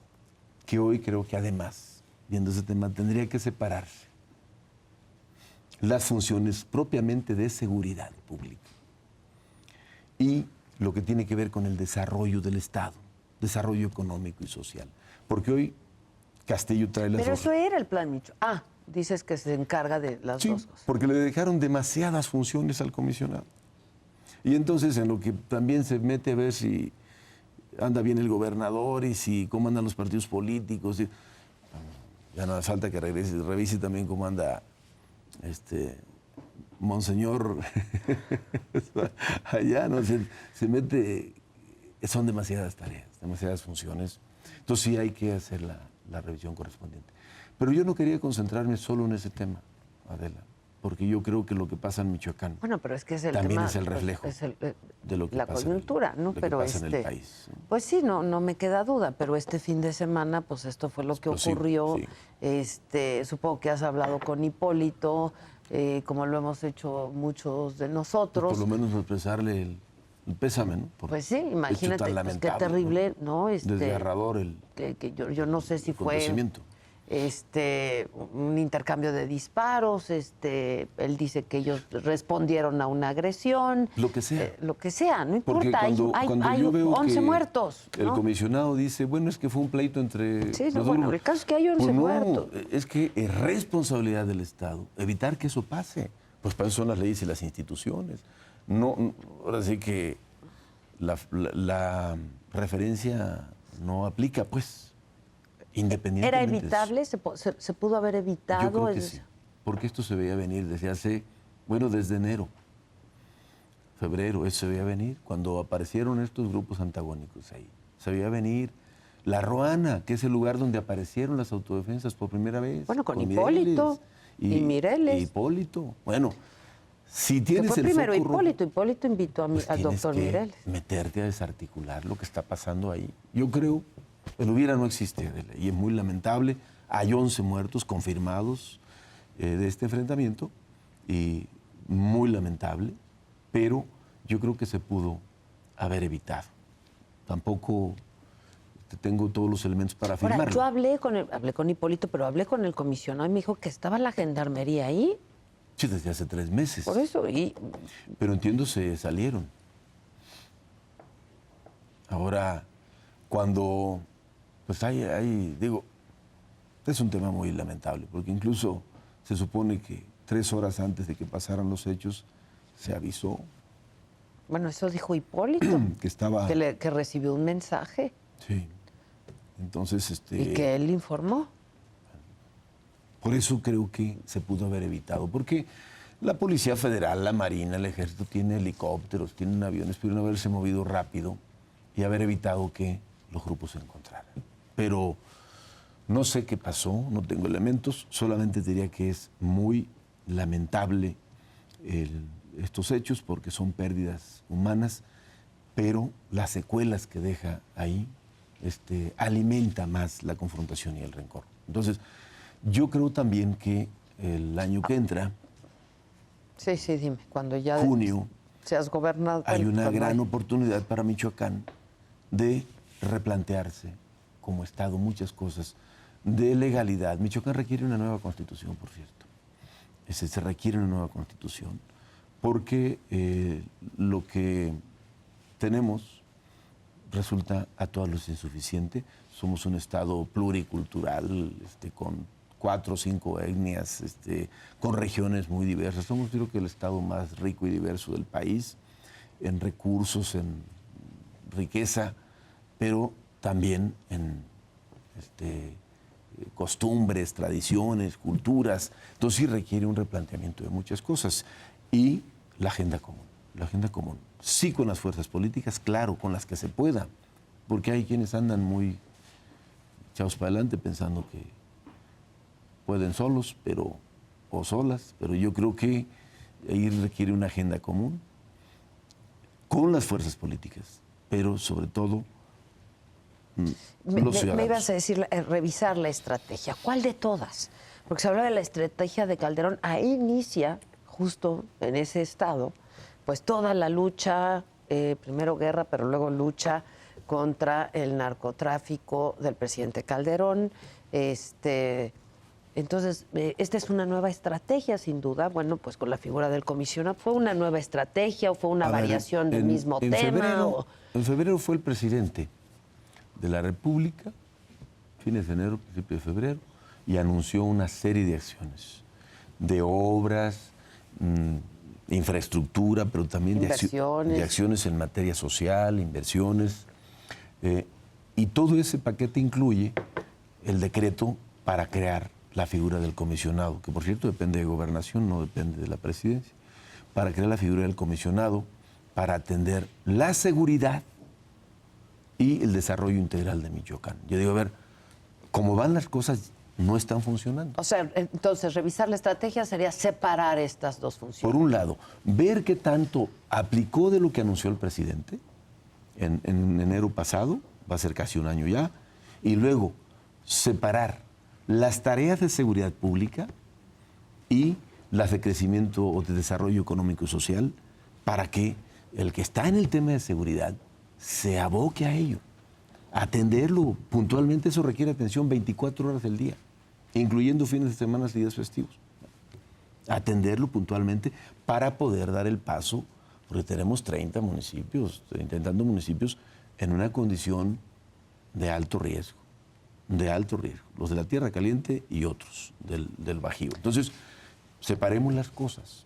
que hoy creo que además, viendo ese tema, tendría que separarse las funciones propiamente de seguridad pública y lo que tiene que ver con el desarrollo del Estado, desarrollo económico y social. Porque hoy Castillo trae las Pero dos. eso era el plan Micho. Ah, dices que se encarga de las dos cosas. Porque le dejaron demasiadas funciones al comisionado. Y entonces en lo que también se mete a ver si anda bien el gobernador y si cómo andan los partidos políticos. Ya no hace falta que revise también cómo anda Monseñor allá, ¿no? Se mete, son demasiadas tareas, demasiadas funciones. Entonces sí hay que hacer la revisión correspondiente. Pero yo no quería concentrarme solo en ese tema, Adela, porque yo creo que lo que pasa en Michoacán bueno, pero es que es el también tema, es el reflejo pues, de lo que la pasa coyuntura, ¿no? lo que Pero pasa en el país, ¿no? pues sí, no me queda duda, pero este fin de semana, pues esto fue lo que ocurrió. Sí. Supongo que has hablado con Hipólito, como lo hemos hecho muchos de nosotros. Pues por lo menos expresarle el pésame, ¿no? Por pues sí, imagínate, tan pues, qué lamentable, terrible, ¿no? Desgarrador que yo no sé si fue acontecimiento. Un intercambio de disparos, él dice que ellos respondieron a una agresión. Lo que sea. Lo que sea, no Porque importa, cuando hay yo veo 11 que muertos, ¿no? el comisionado dice, bueno, es que fue un pleito entre Sí, los dos bueno, grupos. el caso es que hay 11 muertos. Es que es responsabilidad del Estado evitar que eso pase. Pues para eso son las leyes y las instituciones. Ahora sí que la referencia no aplica, pues. Independientemente. ¿Era evitable? ¿Se pudo haber evitado? Yo creo que sí, porque esto se veía venir desde enero, febrero, eso se veía venir, cuando aparecieron estos grupos antagónicos ahí. Se veía venir La Ruana, que es el lugar donde aparecieron las autodefensas por primera vez. Bueno, con Hipólito y Mireles. Hipólito. Bueno, si tienes fue el primero foco rojo, Hipólito invitó al doctor Mireles. Meterte a desarticular lo que está pasando ahí. Yo creo, el hubiera no existe, Adela, y es muy lamentable. Hay 11 muertos confirmados de este enfrentamiento, y muy lamentable, pero yo creo que se pudo haber evitado. Tampoco tengo todos los elementos para afirmarlo. Ahora, yo hablé con Hipólito, pero hablé con el comisionado y me dijo que estaba la gendarmería ahí. Sí, desde hace 3 meses. Por eso, Pero entiendo, se salieron. Ahora, cuando, pues digo, es un tema muy lamentable, porque incluso se supone que 3 horas antes de que pasaran los hechos, se avisó. Bueno, eso dijo Hipólito. Que estaba... Que recibió un mensaje. Sí. Entonces, y que él informó. Por eso creo que se pudo haber evitado, porque la Policía Federal, la Marina, el Ejército tiene helicópteros, tienen aviones, pudieron haberse movido rápido y haber evitado que los grupos se encontraran. Pero no sé qué pasó, no tengo elementos, solamente diría que es muy lamentable estos hechos porque son pérdidas humanas, pero las secuelas que deja ahí alimenta más la confrontación y el rencor. Entonces, yo creo también que el año que entra, sí, dime, cuando ya junio, seas gobernador, hay una gran oportunidad para Michoacán de replantearse como Estado muchas cosas de legalidad. Michoacán requiere una nueva constitución, por cierto. Se requiere una nueva constitución porque lo que tenemos resulta a todas luces insuficiente. Somos un estado pluricultural, con 4 o 5 etnias, con regiones muy diversas. Somos, creo que, el estado más rico y diverso del país, en recursos, en riqueza, pero también en costumbres, tradiciones, culturas. Entonces sí requiere un replanteamiento de muchas cosas. Y la agenda común. La agenda común. Sí, con las fuerzas políticas, claro, con las que se pueda, porque hay quienes andan muy echados para adelante pensando que pueden solos, o solas, pero yo creo que ahí requiere una agenda común con las fuerzas políticas, pero sobre todo los ciudadanos. Me ibas a decir, revisar la estrategia. ¿Cuál de todas? Porque se habla de la estrategia de Calderón. Ahí inicia, justo en ese estado, pues toda la lucha, primero guerra, pero luego lucha contra el narcotráfico del presidente Calderón. Entonces, esta es una nueva estrategia, sin duda. Bueno, pues con la figura del comisionado, ¿fue una nueva estrategia o fue una variación del mismo tema? En febrero fue el presidente de la República, fines de enero, principio de febrero, y anunció una serie de acciones, de obras, infraestructura, pero también de acciones en materia social, inversiones. Y todo ese paquete incluye el decreto para crear la figura del comisionado, que por cierto depende de Gobernación, no depende de la Presidencia, para crear la figura del comisionado, para atender la seguridad y el desarrollo integral de Michoacán. Yo digo, a ver, cómo van las cosas, no están funcionando. O sea, entonces, revisar la estrategia sería separar estas dos funciones. Por un lado, ver qué tanto aplicó de lo que anunció el presidente en enero pasado, va a ser casi un año ya, y luego separar las tareas de seguridad pública y las de crecimiento o de desarrollo económico y social, para que el que está en el tema de seguridad se aboque a ello. Atenderlo puntualmente, eso requiere atención 24 horas del día, incluyendo fines de semana y días festivos. Atenderlo puntualmente para poder dar el paso, porque tenemos 30 municipios, intentando municipios en una condición de alto riesgo, los de la Tierra Caliente y otros del Bajío. Entonces, separemos las cosas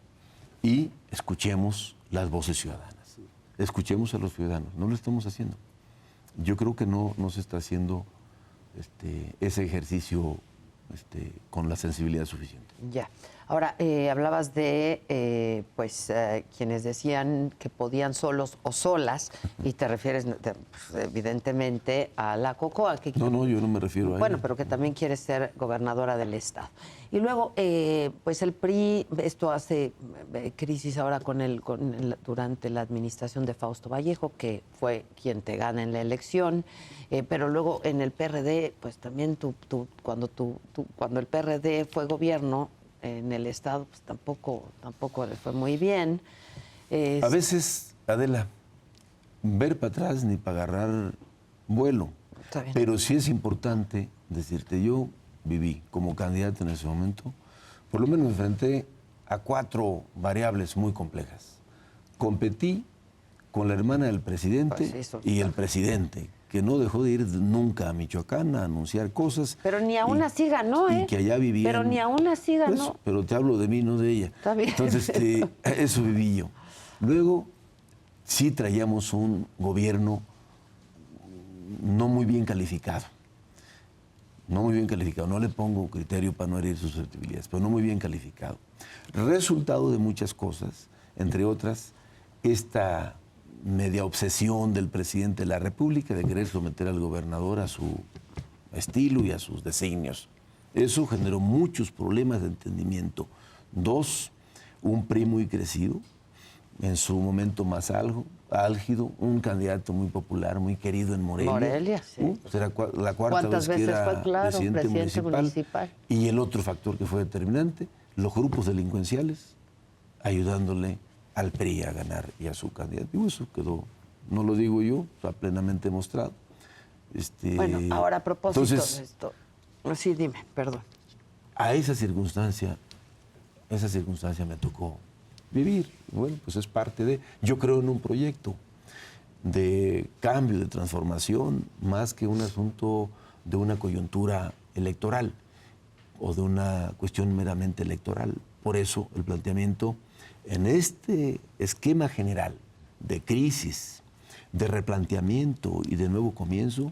y escuchemos las voces ciudadanas, escuchemos a los ciudadanos, no lo estamos haciendo. Yo creo que no se está haciendo ese ejercicio con la sensibilidad suficiente. Ya. Ahora, hablabas de quienes decían que podían solos o solas, y te refieres evidentemente a la Cocoa. No, yo no me refiero a ella. Bueno, pero que también quiere ser gobernadora del estado. Y luego, pues el PRI, esto hace crisis ahora durante la administración de Fausto Vallejo, que fue quien te gana en la elección, pero luego en el PRD, pues también cuando el PRD fue gobierno en el estado, pues tampoco le fue muy bien. A veces, Adela, ver para atrás ni para agarrar vuelo. Está bien. Pero sí es importante decirte, yo viví como candidato en ese momento, por lo menos me enfrenté a 4 variables muy complejas. Competí con la hermana del presidente y el presidente, que no dejó de ir nunca a Michoacán a anunciar cosas. Pero ni aún así ganó, ¿eh? Y que allá vivían. Pero ni aún así ganó. Pues, pero te hablo de mí, no de ella. Está bien. Entonces, eso viví yo. Luego, sí traíamos un gobierno no muy bien calificado. No muy bien calificado. No le pongo criterio para no herir susceptibilidades, pero no muy bien calificado. Resultado de muchas cosas, entre otras, esta media obsesión del presidente de la República de querer someter al gobernador a su estilo y a sus designios. Eso generó muchos problemas de entendimiento. 2, un PRI muy crecido, en su momento más álgido, un candidato muy popular, muy querido en Morelia. Morelia, sí. Era la cuarta vez que era fue, claro, presidente municipal. Y el otro factor que fue determinante, los grupos delincuenciales ayudándole al PRI a ganar y a su candidato. Y eso quedó, no lo digo yo, está plenamente demostrado. Bueno, ahora a propósito entonces, de esto. Sí, dime, perdón. A esa circunstancia me tocó vivir. Bueno, pues es parte de... Yo creo en un proyecto de cambio, de transformación, más que un asunto de una coyuntura electoral o de una cuestión meramente electoral. Por eso el planteamiento en este esquema general de crisis, de replanteamiento y de nuevo comienzo,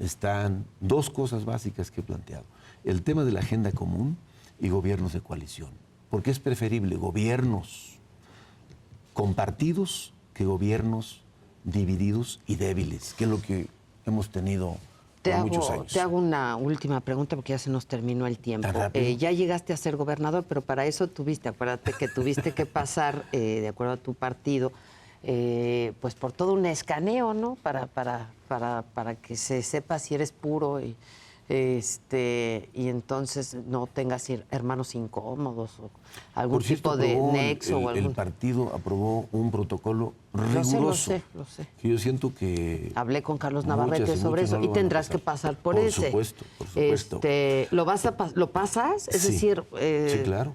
están dos cosas básicas que he planteado. El tema de la agenda común y gobiernos de coalición. Porque es preferible gobiernos compartidos que gobiernos divididos y débiles, que es lo que hemos tenido por muchos años. Te hago una última pregunta porque ya se nos terminó el tiempo. Ya llegaste a ser gobernador, pero para eso acuérdate que tuviste que pasar, de acuerdo a tu partido, pues por todo un escaneo, ¿no? Para que se sepa si eres puro y entonces no tengas hermanos incómodos o algún tipo de nexo. El partido aprobó un protocolo riguroso. Lo sé. Que yo siento que... Hablé con Carlos Navarrete sobre eso y tendrás que pasar por ese. Por supuesto. ¿Lo pasas? Es decir... sí, claro.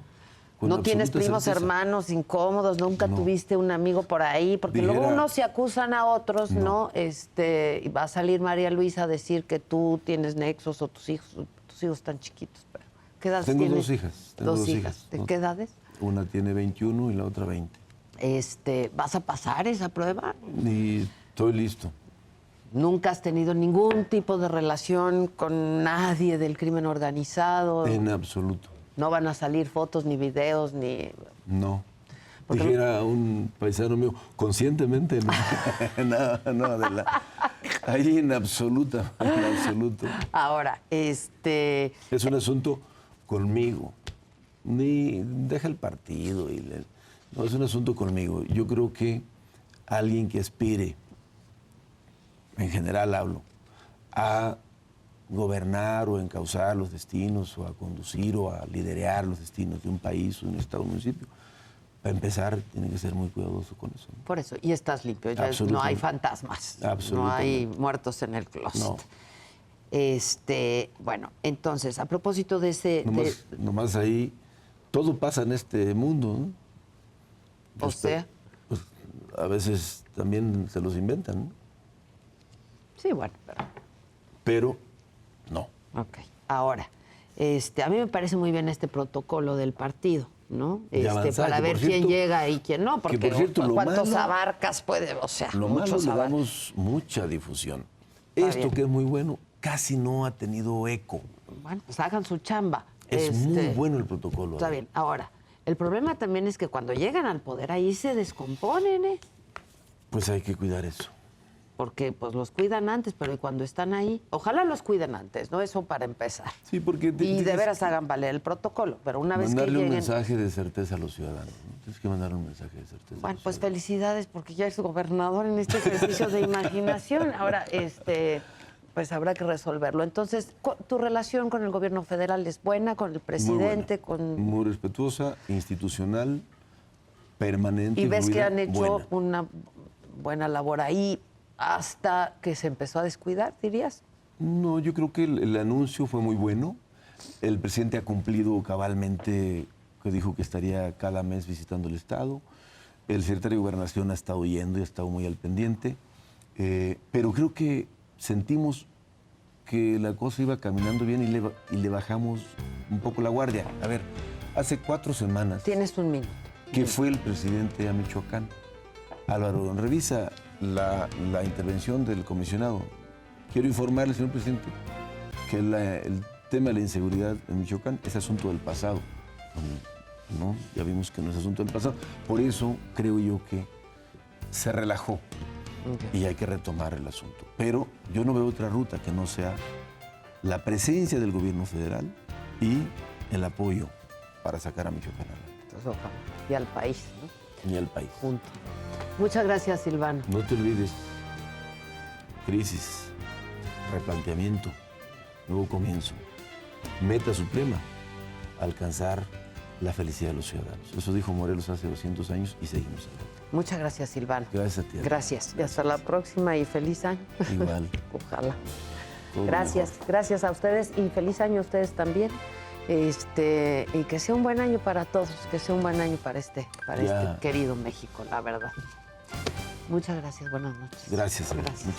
No tienes primos, hermanos incómodos, nunca tuviste un amigo por ahí, porque luego unos se acusan a otros, ¿no? Y va a salir María Luisa a decir que tú tienes nexos o tus hijos están chiquitos. Pero ¿qué edad Tengo tienes? dos hijas. ¿De qué edades? Una tiene 21 y la otra 20. ¿Vas a pasar esa prueba? Y estoy listo. ¿Nunca has tenido ningún tipo de relación con nadie del crimen organizado? En absoluto. ¿No van a salir fotos, ni videos, ni...? No. Dijera un paisano mío, conscientemente no. No, Adela. Ahí en absoluto. Ahora, Es un asunto conmigo. Ni deja el partido. No, es un asunto conmigo. Yo creo que alguien que aspire, en general hablo, a gobernar o encauzar los destinos o a conducir o a liderar los destinos de un país o de un estado o municipio, para empezar tiene que ser muy cuidadoso con eso, ¿no? Por eso, y estás limpio, ya no hay fantasmas, no hay muertos en el closet. No. Bueno, entonces, a propósito de ese... Nomás ahí, todo pasa en este mundo, ¿no? O sea... Pues, a veces también se los inventan, ¿no? Sí, bueno, pero no. Ok. Ahora, a mí me parece muy bien este protocolo del partido, ¿no? Para ver quién llega y quién no, porque por cierto, cuántos abarcas puede, lo malo le damos mucha difusión. Esto que es muy bueno, casi no ha tenido eco. Bueno, pues hagan su chamba. Es muy bueno el protocolo. Está bien. Ahora, el problema también es que cuando llegan al poder ahí se descomponen, ¿eh? Pues hay que cuidar eso. Porque pues los cuidan antes, pero cuando están ahí, ojalá los cuiden antes, ¿no? Eso para empezar. Sí, porque... Y de veras hagan valer el protocolo, pero una vez que lleguen... Mandarle un mensaje de certeza a los ciudadanos, ¿no? Tienes que mandarle un mensaje de certeza. Bueno, pues felicidades, porque ya es gobernador en este ejercicio de imaginación. Ahora, pues habrá que resolverlo. Entonces, ¿tu relación con el gobierno federal es buena, con el presidente? Muy respetuosa, institucional, permanente. ¿Y ves fluida, que han hecho buena. una buena labor ahí hasta que se empezó a descuidar, dirías? No, yo creo que el anuncio fue muy bueno. El presidente ha cumplido cabalmente, que dijo que estaría cada mes visitando el Estado. El secretario de Gobernación ha estado yendo y ha estado muy al pendiente. Pero creo que sentimos que la cosa iba caminando bien y le bajamos un poco la guardia. A ver, hace 4 semanas... Tienes un minuto. Que fue el presidente a Michoacán. Álvaro, revisa la intervención del comisionado. Quiero informarle, señor presidente, que el tema de la inseguridad en Michoacán es asunto del pasado. ¿No? Ya vimos que no es asunto del pasado. Por eso creo yo que se relajó y hay que retomar el asunto. Pero yo no veo otra ruta que no sea la presencia del gobierno federal y el apoyo para sacar a Michoacán adelante. Y al país, ¿no? Y al país. Punto. Muchas gracias, Silvano. No te olvides, crisis, replanteamiento, nuevo comienzo, meta suprema, alcanzar la felicidad de los ciudadanos. Eso dijo Morelos hace 200 años y seguimos adelante. Muchas gracias, Silvano. Gracias a ti. Gracias. Y hasta la próxima y feliz año. Igual. Ojalá. Todo Gracias. mejor. Gracias a ustedes y feliz año a ustedes también. Y que sea un buen año para todos, que sea un buen año para este querido México, la verdad. Muchas gracias, buenas noches. Gracias. Muchas gracias.